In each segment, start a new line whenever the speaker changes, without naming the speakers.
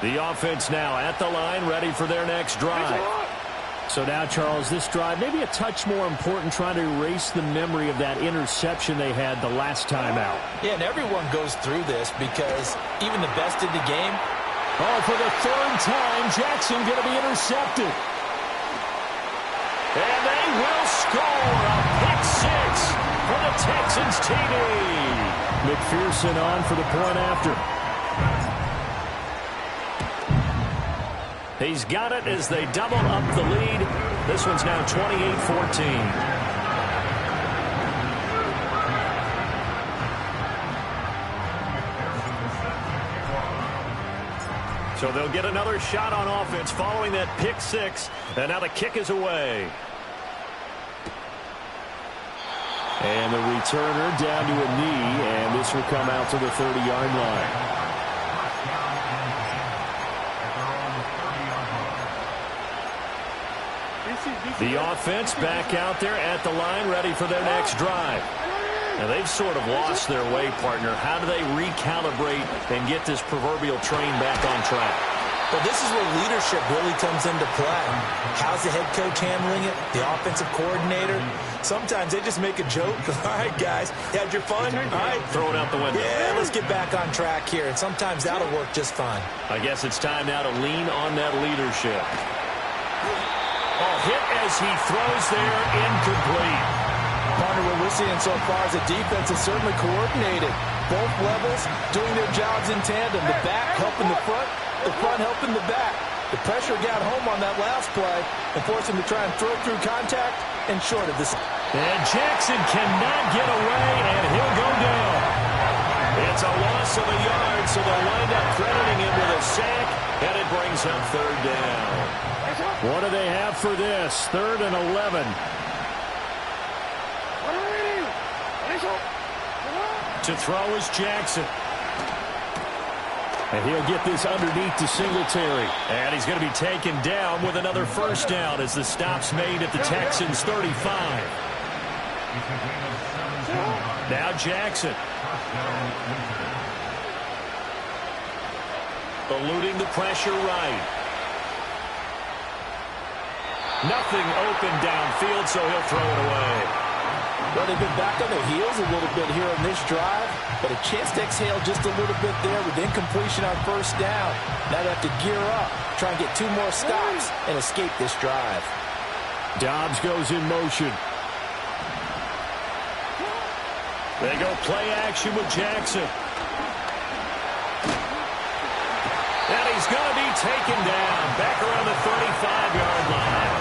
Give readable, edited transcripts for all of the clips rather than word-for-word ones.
The offense now at the line, ready for their next drive. So now, Charles, this drive maybe a touch more important, trying to erase the memory of that interception they had the last time out.
Yeah, and everyone goes through this because even the best in the game.
Oh, for the third time, Jackson going to be intercepted. And they will score a pick six for the Texans TD. McPherson on for the point after. He's got it as they double up the lead. This one's now 28-14. So they'll get another shot on offense following that pick six. And now the kick is away. And the returner down to a knee, and this will come out to the 30-yard line. The offense back out there at the line, ready for their next drive. Now, they've sort of lost their way, partner. How do they recalibrate and get this proverbial train back on track?
Well, this is where leadership really comes into play. How's the head coach handling it? The offensive coordinator? Sometimes they just make a joke. All right, guys, you had your fun? All right.
Throw it out the window.
Yeah, let's get back on track here. And sometimes that'll work just fine.
I guess it's time now to lean on that leadership. Oh, hit as he throws there, incomplete.
Partner, what we're seeing so far is the defense is certainly coordinated. Both levels doing their jobs in tandem. The back helping the front helping the back. The pressure got home on that last play and forced him to try and throw through contact and short of this.
And Jackson cannot get away, and he'll go down. It's a loss of a yard, so they'll wind up crediting him with a sack, and it brings up third down. What do they have for this? 3rd and 11. To throw is Jackson. And he'll get this underneath to Singletary. And he's going to be taken down with another first down as the stop's made at the Texans' 35. Now Jackson. Eluding the pressure right. Nothing open downfield, so he'll throw it away.
Well, they've been back on their heels a little bit here on this drive, but a chance to exhale just a little bit there with incompletion on first down. Now they have to gear up, try and get 2 more stops, and escape this drive.
Dobbs goes in motion. They go play action with Jackson. And he's going to be taken down back around the 35-yard line.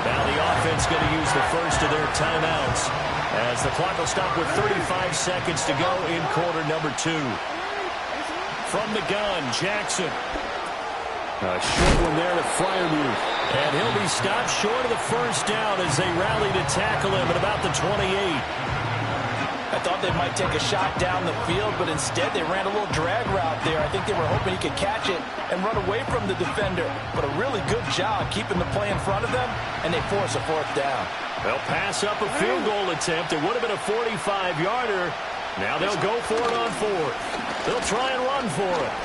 Now the offense going to use the first of their timeouts as the clock will stop with 35 seconds to go in quarter number 2. From the gun, Jackson. A short one there to Freiermuth. And he'll be stopped short of the first down as they rally to tackle him at about the 28.
I thought they might take a shot down the field, but instead they ran a little drag route there. I think they were hoping he could catch it and run away from the defender. But a really good job keeping the play in front of them, and they force a 4th down. They'll
pass up a field goal attempt. It would have been a 45-yarder. Now they'll go for it on 4th. They'll try and run for it.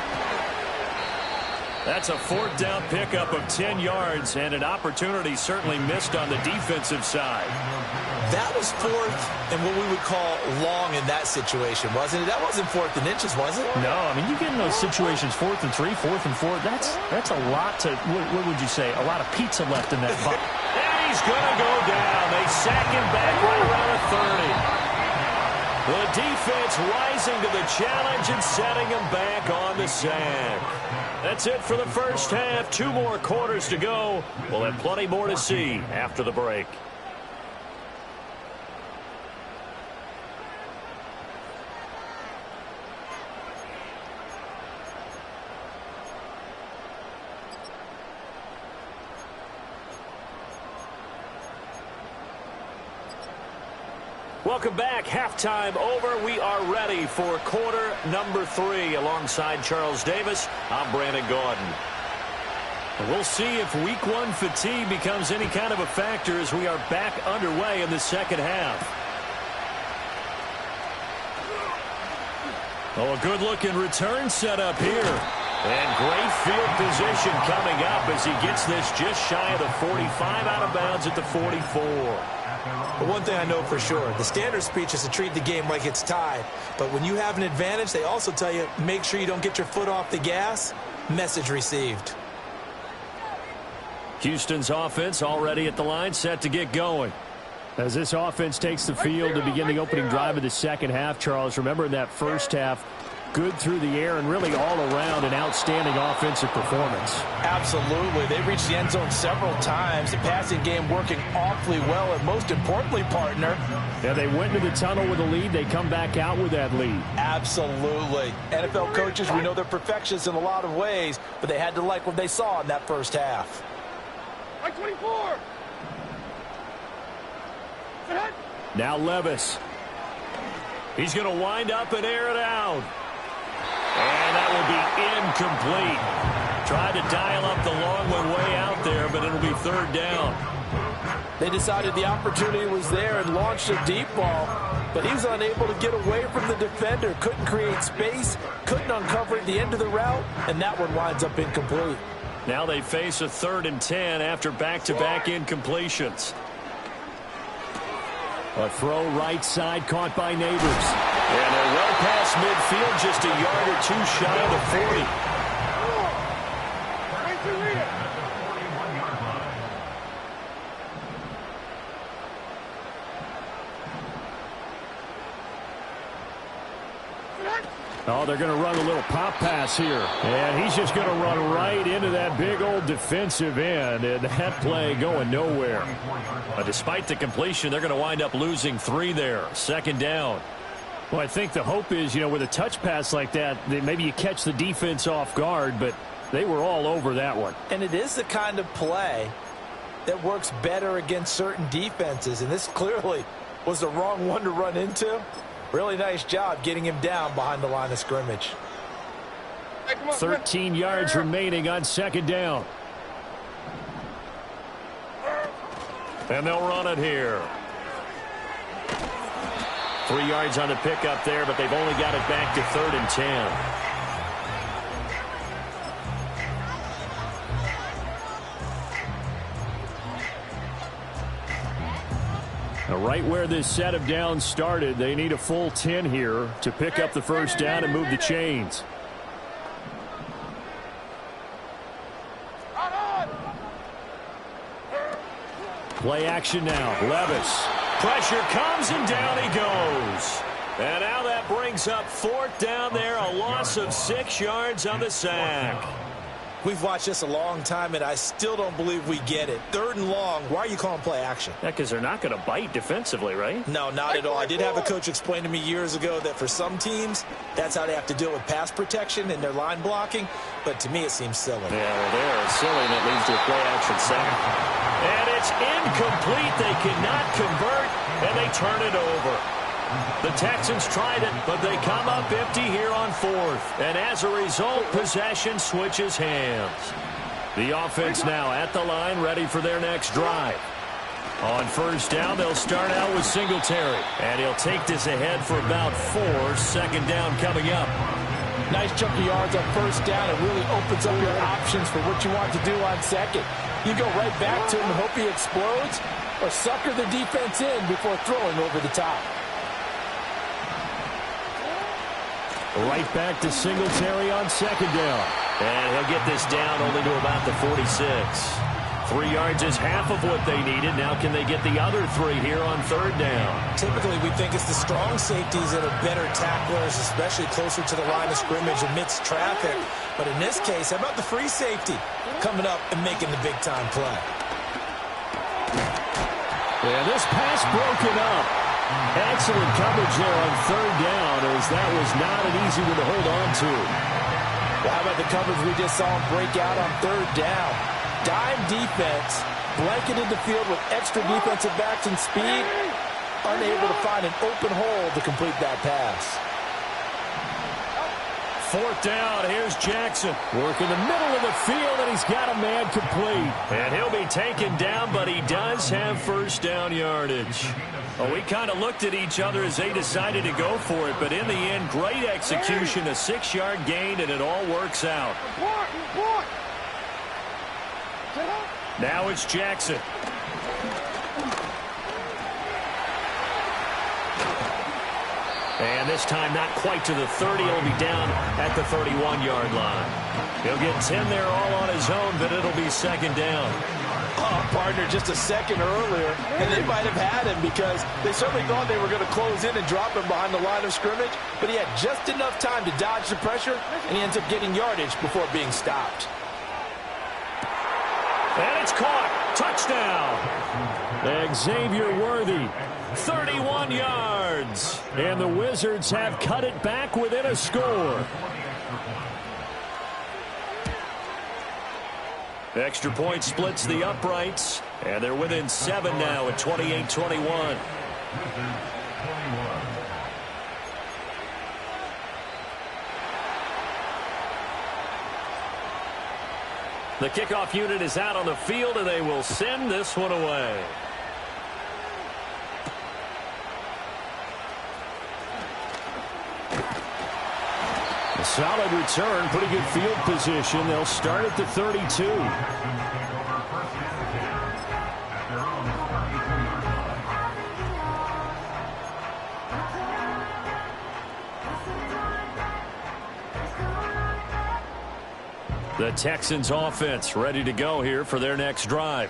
That's a 4th down pickup of 10 yards, and an opportunity certainly missed on the defensive side.
That was 4th and what we would call long in that situation, wasn't it? That wasn't 4th and inches, was it?
No, I mean, you get in those situations, 4th and 3, 4th and 4. That's a lot to, what would you say, a lot of pizza left in that box. And he's going to go down. They sack him back right around the 30. The defense rising to the challenge and setting him back on the sack. That's it for the first half. 2 more quarters to go. We'll have plenty more to see after the break. Welcome back. Halftime over. We are ready for quarter number 3. Alongside Charles Davis, I'm Brandon Gaudin. We'll see if week 1 fatigue becomes any kind of a factor as we are back underway in the second half. Oh, a good-looking return set up here. And great field position coming up as he gets this just shy of the 45, out of bounds at the 44.
But one thing I know for sure, the standard speech is to treat the game like it's tied. But when you have an advantage, they also tell you, make sure you don't get your foot off the gas. Message received.
Houston's offense already at the line, set to get going.
As this offense takes the field to begin the opening drive of the second half, Charles, remember in that first half, good through the air and really all around an outstanding offensive performance.
Absolutely. They reached the end zone several times. The passing game working awfully well. And most importantly, partner.
Yeah, they went into the tunnel with a lead. They come back out with that lead.
Absolutely. NFL coaches, we know they're perfectionists in a lot of ways, but they had to like what they saw in that first half.
24.
Now Levis. He's going to wind up and air it out. And that will be incomplete. Tried to dial up the long one way out there, but it'll be third down.
They decided the opportunity was there and launched a deep ball, but he was unable to get away from the defender. Couldn't create space, couldn't uncover at the end of the route, and that one winds up incomplete.
Now they face a 3rd and 10 after back-to-back incompletions.
A throw right side caught by Neighbors.
And they're well past midfield, just a yard or two shy of the 40.
Oh, they're going to run a little pop pass here. And he's just going to run right into that big old defensive end. And that play going nowhere.
Despite the completion, they're going to wind up losing 3 there. 2nd down.
Well, I think the hope is, with a touch pass like that, maybe you catch the defense off guard, but they were all over that one.
And it is the kind of play that works better against certain defenses. And this clearly was the wrong one to run into. Really nice job getting him down behind the line of scrimmage.
13 yards remaining on 2nd down.
And they'll run it here. 3 yards on the pickup there, but they've only got it back to 3rd and 10.
Right where this set of downs started, they need a full 10 here to pick up the first down and move the chains. Play action now. Levis.
Pressure comes and down he goes. And now that brings up 4th down there, a loss of 6 yards on the sack.
We've watched this a long time, and I still don't believe we get it. 3rd and long. Why are you calling play action?
Yeah, because they're not going to bite defensively, right?
No, not at all. I did have a coach explain to me years ago that for some teams, that's how they have to deal with pass protection and their line blocking. But to me, it seems silly.
Yeah, well, they're silly, and it leads to a play action sack. And it's incomplete. They cannot convert, and they turn it over. The Texans tried it, but they come up empty here on 4th. And as a result, possession switches hands. The offense now at the line, ready for their next drive. On 1st down, they'll start out with Singletary. And he'll take this ahead for about 4. 2nd down coming up.
Nice chunk of yards on 1st down. It really opens up your options for what you want to do on 2nd. You go right back to him and hope he explodes, or sucker the defense in before throwing over the top.
Right back to Singletary on 2nd down.
And he'll get this down only to about the 46. 3 yards is half of what they needed. Now can they get the other 3 here on 3rd down?
Typically, we think it's the strong safeties that are better tacklers, especially closer to the line of scrimmage amidst traffic. But in this case, how about the free safety coming up and making the big-time play?
And this pass broken up. Excellent coverage there on 3rd down, as that was not an easy one to hold on to.
Well, how about the coverage we just saw him break out on 3rd down? Dime defense, blanketed the field with extra defensive backs and speed, unable to find an open hole to complete that pass.
4th down. Here's Jackson.
Working the middle of the field, and he's got a man complete.
And he'll be taken down, but he does have first down yardage. Well, we kind of looked at each other as they decided to go for it, but in the end, great execution, a 6-yard gain, and it all works out. Now it's Jackson. And this time not quite to the 30. He'll be down at the 31-yard line. He'll get 10 there all on his own, but it'll be 2nd down.
Oh, partner, just a second earlier, and they might have had him because they certainly thought they were going to close in and drop him behind the line of scrimmage, but he had just enough time to dodge the pressure, and he ends up getting yardage before being stopped.
And it's caught. Touchdown.
Xavier Worthy, 31 yards. And the Wizards have cut it back within a score.
Extra point splits the uprights, and they're within 7 now at 28-21. The kickoff unit is out on the field, and they will send this one away.
A solid return, pretty good field position. They'll start at the 32.
The Texans offense ready to go here for their next drive.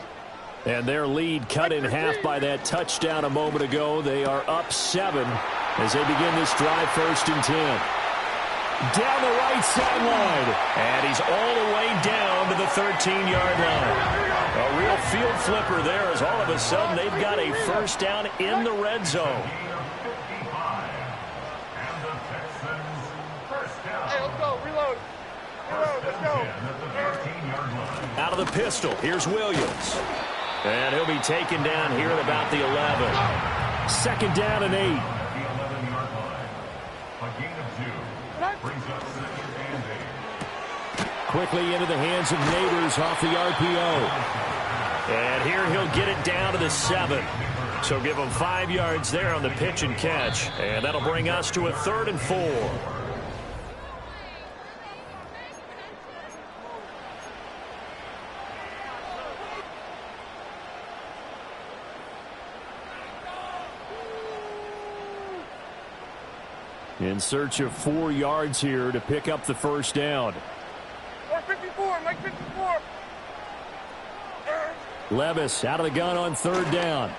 And their lead cut in half by that touchdown a moment ago. They are up 7 as they begin this drive, 1st and 10. Down the right sideline.
And he's all the way down to the 13-yard line. A real field flipper there as all of a sudden they've got a first down in the red zone.
Hey, let's go. Reload. Let's go.
Out of the pistol, here's Williams. And he'll be taken down here at about the 11.
2nd down and 8. Quickly into the hands of Neighbors off the RPO.
And here he'll get it down to the 7. So give him 5 yards there on the pitch and catch. And that'll bring us to a 3rd and 4.
In search of 4 yards here to pick up the first down.
Mike 54, Mike 54.
Levis out of the gun on 3rd down.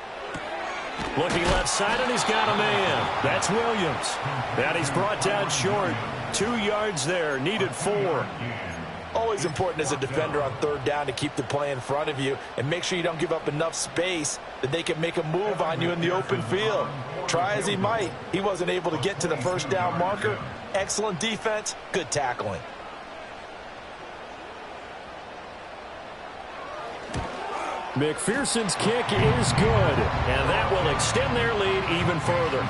Looking left side, and he's got a man. That's Williams. And he's brought down short. 2 yards there, needed 4.
Always important as a defender on 3rd down to keep the play in front of you and make sure you don't give up enough space that they can make a move on you in the open field. Try as he might, he wasn't able to get to the first down marker. Excellent defense, good tackling.
McPherson's kick is good.
And that will extend their lead even further.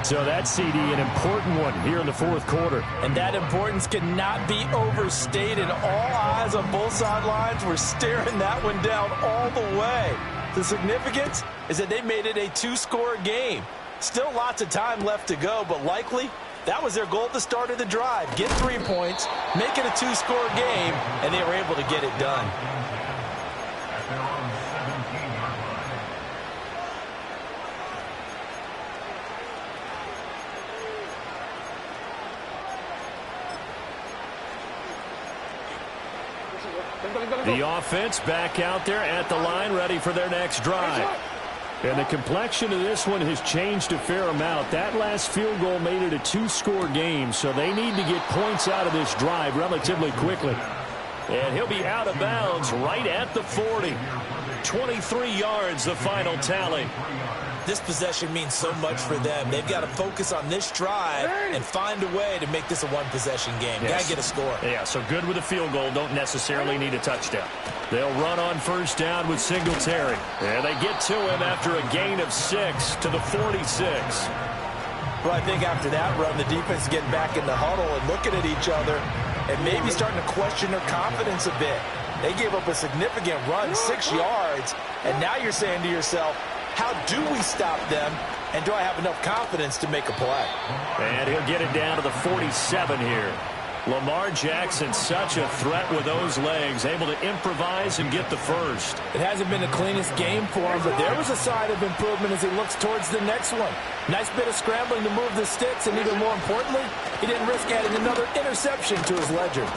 So that CD, an important one here in the 4th quarter.
And that importance cannot be overstated. All eyes on both sidelines were staring that one down all the way. The significance is that they made it a 2-score game. Still lots of time left to go, but likely that was their goal at the start of the drive. Get 3 points, make it a 2-score game, and they were able to get it done.
The offense back out there at the line, ready for their next drive.
And the complexion of this one has changed a fair amount. That last field goal made it a 2-score game, so they need to get points out of this drive relatively quickly.
And he'll be out of bounds right at the 40. 23 yards, the final tally.
This possession means so much for them. They've got to focus on this drive and find a way to make this a one-possession game.
Yes.
Got to get a score.
Yeah, so good with a field goal. Don't necessarily need a touchdown. They'll run on first down with Singletary. And they get to him after a gain of 6 to the 46.
Well, I think after that run, the defense is getting back in the huddle and looking at each other and maybe starting to question their confidence a bit. They gave up a significant run, 6 yards, and now you're saying to yourself, how do we stop them, and do I have enough confidence to make a play?
And he'll get it down to the 47 here. Lamar Jackson, such a threat with those legs, able to improvise and get the first.
It hasn't been the cleanest game for him, but there was a sign of improvement as he looks towards the next one. Nice bit of scrambling to move the sticks, and even more importantly, he didn't risk adding another interception to his ledger.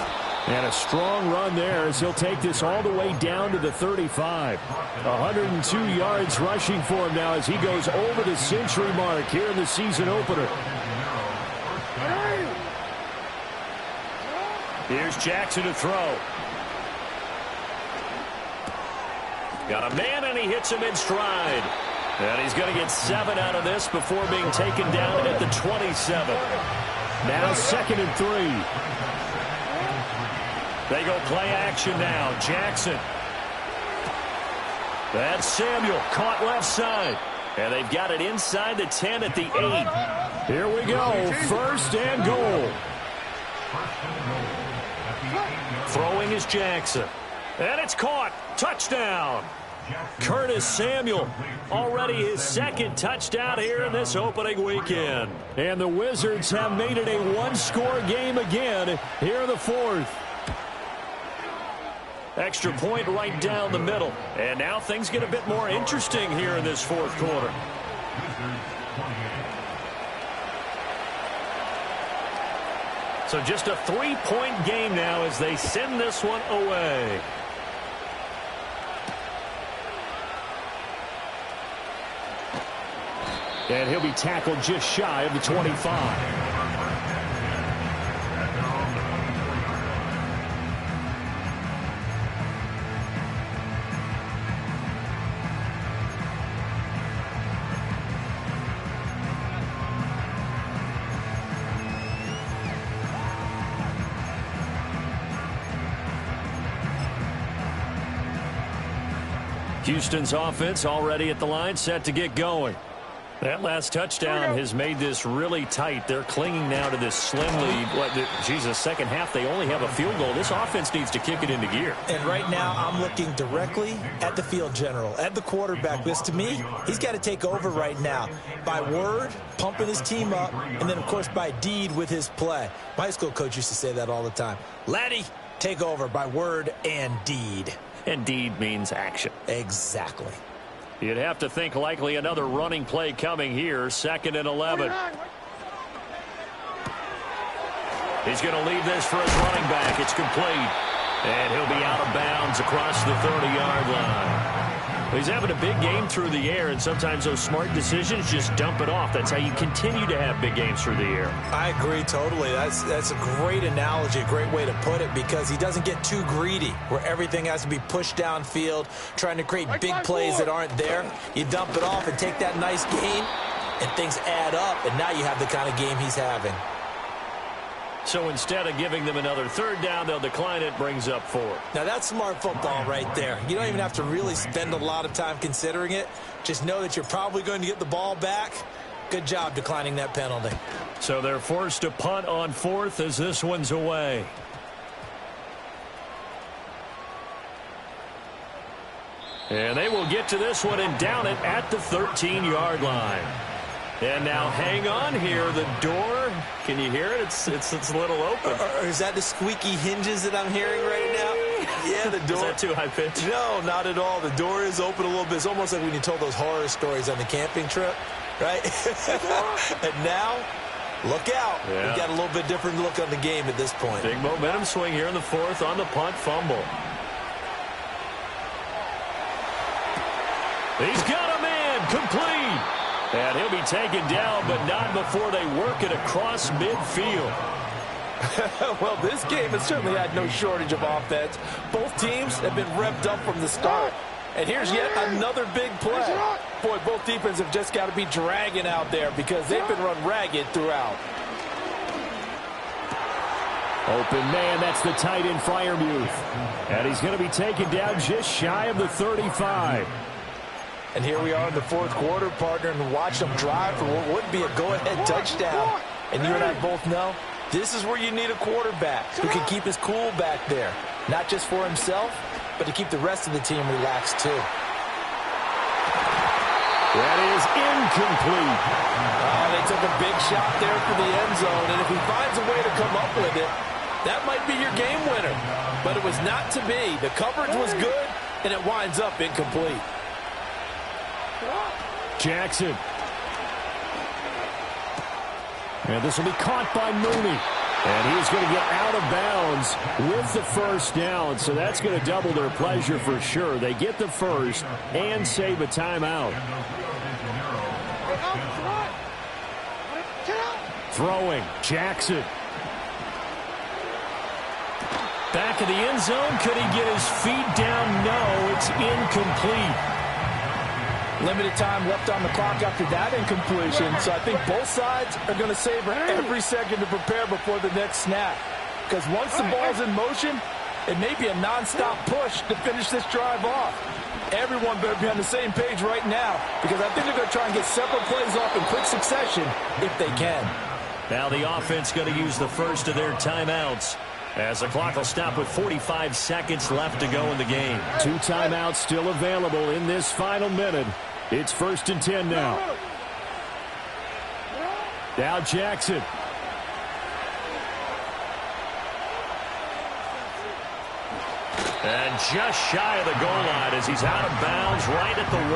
And a strong run there as he'll take this all the way down to the 35. 102 yards rushing for him now as he goes over the century mark here in the season opener.
Here's Jackson to throw. Got a man, and he hits him in stride. And he's going to get 7 out of this before being taken down at the 27.
Now 2nd and 3.
They go play action now. Jackson. That's Samuel. Caught left side. And they've got it inside the 10 at the 8.
Here we go. 1st and goal.
Throwing is Jackson. And it's caught. Touchdown. Curtis Samuel, already his 2nd touchdown here in this opening weekend.
And the Wizards have made it a one-score game again here in the 4th.
Extra point right down the middle. And now things get a bit more interesting here in this 4th quarter. So just a 3-point game now as they send this one away.
And he'll be tackled just shy of the 25.
Houston's offense already at the line, set to get going. That last touchdown has made this really tight. They're clinging now to this slim lead. Jesus, second half, they only have a field goal. This offense needs to kick it into gear.
And right now, I'm looking directly at the field general, at the quarterback. Because to me, he's got to take over right now. By word, pumping his team up, and then, of course, by deed with his play. My high school coach used to say that all the time. Laddie, take over by word and deed.
And deed means action.
Exactly.
You'd have to think likely another running play coming here. 2nd and 11. He's going to leave this for his running back. It's complete. And he'll be out of bounds across the 30-yard line. He's having a big game through the air, and sometimes those smart decisions just dump it off. That's how you continue to have big games through the air.
I agree totally. That's a great analogy, a great way to put it, because he doesn't get too greedy where everything has to be pushed downfield, trying to create big plays that aren't there. You dump it off and take that nice gain, and things add up, and now you have the kind of game he's having.
So instead of giving them another 3rd down, they'll decline it, brings up 4.
Now that's smart football right there. You don't even have to really spend a lot of time considering it. Just know that you're probably going to get the ball back. Good job declining that penalty.
So they're forced to punt on 4th as this one's away. And they will get to this one and down it at the 13-yard line. And now hang on here. The door, can you hear it? It's a little open.
Or is that the squeaky hinges that I'm hearing right now? Yeah, the door.
Is that too high pitch?
No, not at all. The door is open a little bit. It's almost like when you told those horror stories on the camping trip, right? And now, look out.
Yeah.
We've got a little bit different look on the game at this point.
Big momentum swing here in the 4th on the punt fumble. He's got a man complete. And he'll be taken down, but not before they work it across midfield.
Well, this game has certainly had no shortage of offense. Both teams have been revved up from the start. And here's yet another big play. Boy, both defenses have just got to be dragging out there because they've been run ragged throughout.
Open man, that's the tight end Freiermuth. And he's going to be taken down just shy of the 35.
And here we are in the fourth quarter, partner, and watch them drive for what would be a go-ahead touchdown. And you and I both know this is where you need a quarterback who can keep his cool back there, not just for himself, but to keep the rest of the team relaxed too.
That is incomplete.
They took a big shot there for the end zone, and if he finds a way to come up with it, that might be your game winner. But it was not to be. The coverage was good, and it winds up incomplete.
Jackson. And this will be caught by Mooney. And he's going to get out of bounds with the first down. So that's going to double their pleasure for sure. They get the first and save a timeout. Throwing. Jackson.
Back of the end zone. Could he get his feet down? No, it's incomplete.
Limited time left on the clock after that incompletion, so I think both sides are going to savor every second to prepare before the next snap. Because once the ball's in motion, it may be a nonstop push to finish this drive off. Everyone better be on the same page right now, because I think they're going to try and get several plays off in quick succession if they can.
Now the offense going to use the first of their timeouts, as the clock will stop with 45 seconds left to go in the game.
2 timeouts still available in this final minute. It's 1st and 10 now. Now Jackson.
And just shy of the goal line as he's out of bounds right at the 1.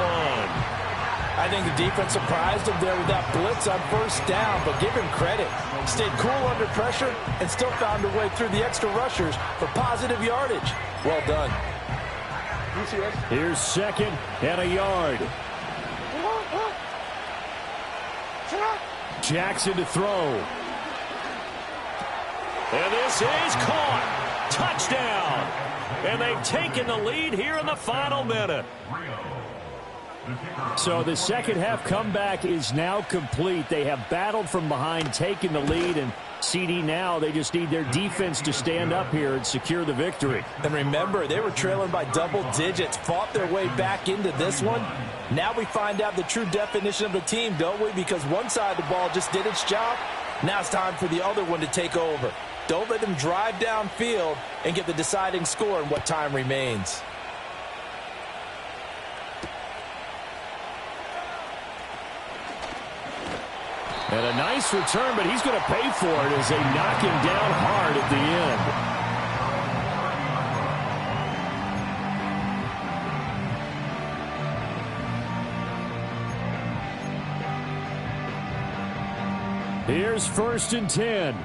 I think the defense surprised him there with that blitz on first down, but give him credit. Stayed cool under pressure and still found a way through the extra rushers for positive yardage. Well done.
Here's 2nd and a yard. Jackson to throw.
And this is caught. Touchdown. And they've taken the lead here in the final minute.
So the second half comeback is now complete. They have battled from behind, taken the lead, and CD now, they just need their defense to stand up here and secure the victory.
And remember, they were trailing by double digits, fought their way back into this one. Now we find out the true definition of a team, don't we? Because one side of the ball just did its job. Now it's time for the other one to take over. Don't let them drive downfield and get the deciding score in what time remains.
And a nice return, but he's going to pay for it as they knock him down hard at the end. Here's 1st and 10.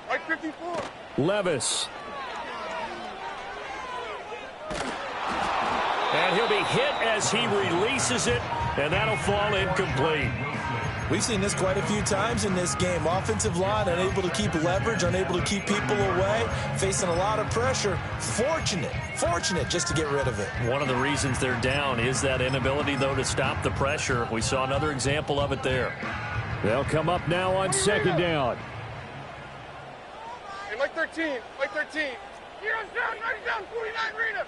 Right 54.
Levis.
And he'll be hit as he releases it, and that'll fall incomplete.
We've seen this quite a few times in this game. Offensive line unable to keep leverage, unable to keep people away, facing a lot of pressure. Fortunate just to get rid of it.
One of the reasons they're down is that inability, though, to stop the pressure. We saw another example of it there.
They'll come up now on 2nd down.
Hey, Mike 13. Mike 13. Heroes down, right down, 49, read him.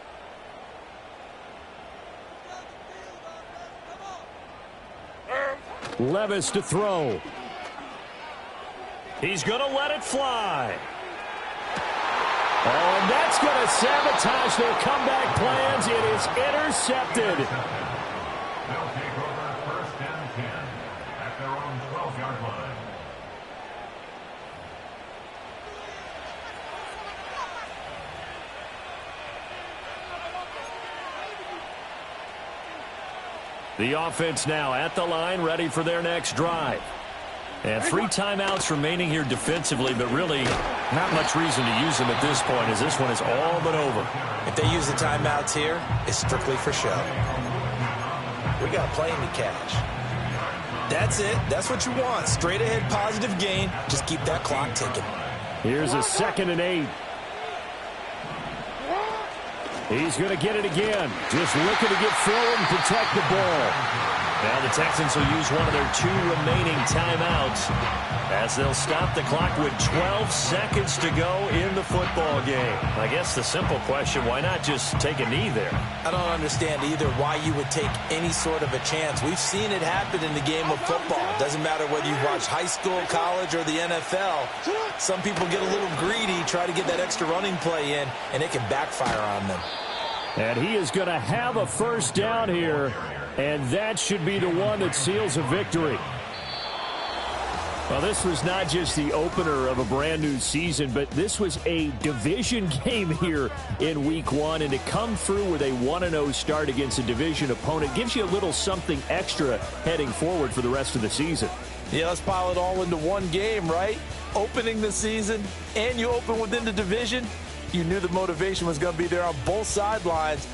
Levis to throw.
He's going to let it fly.
Oh, and that's going to sabotage their comeback plans. It is intercepted.
They'll take over 1st and 10 at their own 12-yard line.
The offense now at the line, ready for their next drive. And 3 timeouts remaining here defensively, but really not much reason to use them at this point, as this one is all but over.
If they use the timeouts here, it's strictly for show. We got a plane to catch. That's it. That's what you want. Straight ahead positive gain. Just keep that clock ticking.
Here's a 2nd and 8. He's going to get it again. Just looking to get forward and protect the ball.
Now the Texans will use one of their 2 remaining timeouts as they'll stop the clock with 12 seconds to go in the football game. I guess the simple question, why not just take a knee there?
I don't understand either why you would take any sort of a chance. We've seen it happen in the game of football. It doesn't matter whether you watch high school, college, or the NFL. Some people get a little greedy, try to get that extra running play in, and it can backfire on them.
And he is going to have a first down here, and that should be the one that seals a victory. Well, this was not just the opener of a brand new season, but this was a division game here in week 1. And to come through with a 1-0 start against a division opponent gives you a little something extra heading forward for the rest of the season.
Yeah, let's pile it all into one game, right? Opening the season, and you open within the division. You knew the motivation was going to be there on both sidelines